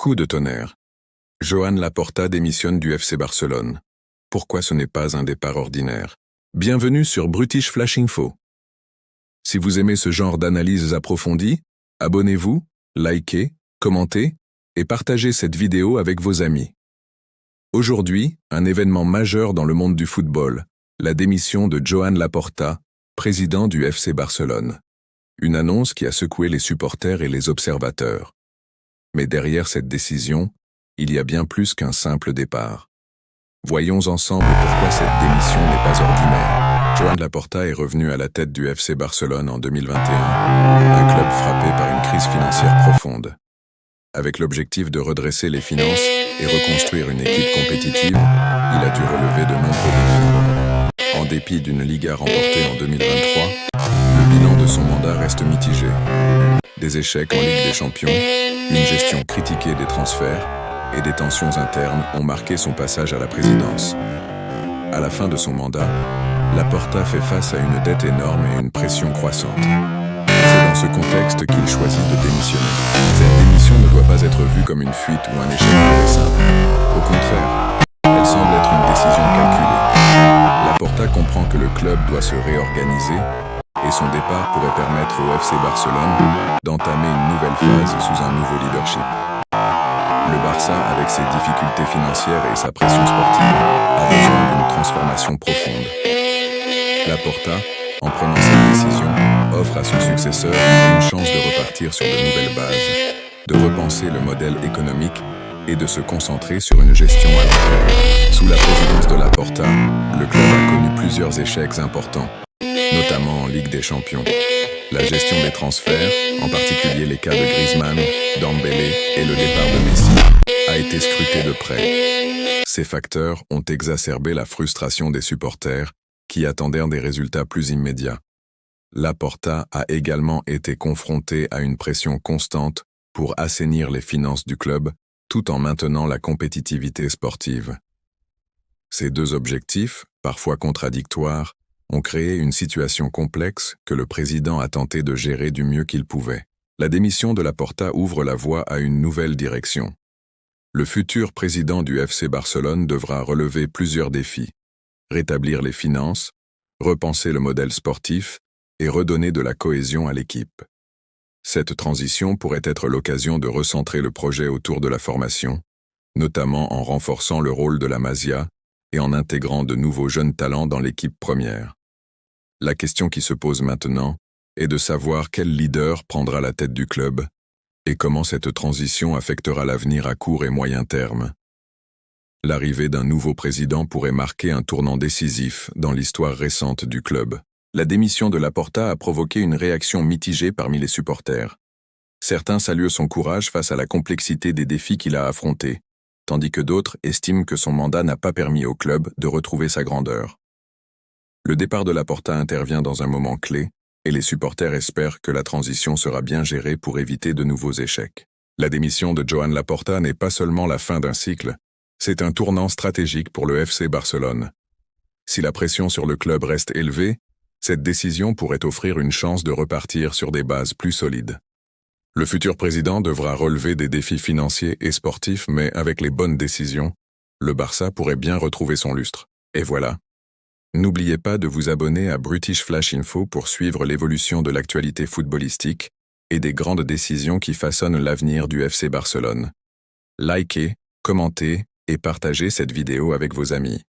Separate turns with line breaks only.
Coup de tonnerre. Joan Laporta démissionne du FC Barcelone. Pourquoi ce n'est pas un départ ordinaire? Bienvenue sur Brutish Flash Info. Si vous aimez ce genre d'analyses approfondies, abonnez-vous, likez, commentez et partagez cette vidéo avec vos amis. Aujourd'hui, un événement majeur dans le monde du football, la démission de Joan Laporta, président du FC Barcelone. Une annonce qui a secoué les supporters et les observateurs. Mais derrière cette décision, il y a bien plus qu'un simple départ. Voyons ensemble pourquoi cette démission n'est pas ordinaire. Joan Laporta est revenu à la tête du FC Barcelone en 2021, un club frappé par une crise financière profonde. Avec l'objectif de redresser les finances et reconstruire une équipe compétitive, il a dû relever de nombreux défis. En dépit d'une Liga remportée en 2023, le bilan de son mandat reste mitigé. Des échecs en Ligue des Champions, une gestion critiquée des transferts et des tensions internes ont marqué son passage à la présidence. À la fin de son mandat, Laporta fait face à une dette énorme et une pression croissante. C'est dans ce contexte qu'il choisit de démissionner. Cette démission ne doit pas être vue comme une fuite ou un échec pur et simple. Au contraire, elle semble être une décision calculée. Laporta comprend que le club doit se réorganiser et son départ pourrait permettre au FC Barcelone d'entamer une nouvelle phase sous un nouveau leadership. Le Barça, avec ses difficultés financières et sa pression sportive, a besoin d'une transformation profonde. Laporta, en prenant cette décision, offre à son successeur une chance de repartir sur de nouvelles bases, de repenser le modèle économique et de se concentrer sur une gestion à long terme. Sous la présidence de Laporta, le club a connu plusieurs échecs importants, notamment en Ligue des Champions. La gestion des transferts, en particulier les cas de Griezmann, Dembélé et le départ de Messi, a été scrutée de près. Ces facteurs ont exacerbé la frustration des supporters qui attendaient des résultats plus immédiats. Laporta a également été confronté à une pression constante pour assainir les finances du club tout en maintenant la compétitivité sportive. Ces deux objectifs, parfois contradictoires, ont créé une situation complexe que le président a tenté de gérer du mieux qu'il pouvait. La démission de Laporta ouvre la voie à une nouvelle direction. Le futur président du FC Barcelone devra relever plusieurs défis: rétablir les finances, repenser le modèle sportif et redonner de la cohésion à l'équipe. Cette transition pourrait être l'occasion de recentrer le projet autour de la formation, notamment en renforçant le rôle de la Masia et en intégrant de nouveaux jeunes talents dans l'équipe première. La question qui se pose maintenant est de savoir quel leader prendra la tête du club et comment cette transition affectera l'avenir à court et moyen terme. L'arrivée d'un nouveau président pourrait marquer un tournant décisif dans l'histoire récente du club. La démission de Laporta a provoqué une réaction mitigée parmi les supporters. Certains saluent son courage face à la complexité des défis qu'il a affrontés, tandis que d'autres estiment que son mandat n'a pas permis au club de retrouver sa grandeur. Le départ de Laporta intervient dans un moment clé, et les supporters espèrent que la transition sera bien gérée pour éviter de nouveaux échecs. La démission de Joan Laporta n'est pas seulement la fin d'un cycle, c'est un tournant stratégique pour le FC Barcelone. Si la pression sur le club reste élevée, cette décision pourrait offrir une chance de repartir sur des bases plus solides. Le futur président devra relever des défis financiers et sportifs, mais avec les bonnes décisions, le Barça pourrait bien retrouver son lustre. Et voilà. N'oubliez pas de vous abonner à Brutish Flash Info pour suivre l'évolution de l'actualité footballistique et des grandes décisions qui façonnent l'avenir du FC Barcelone. Likez, commentez et partagez cette vidéo avec vos amis.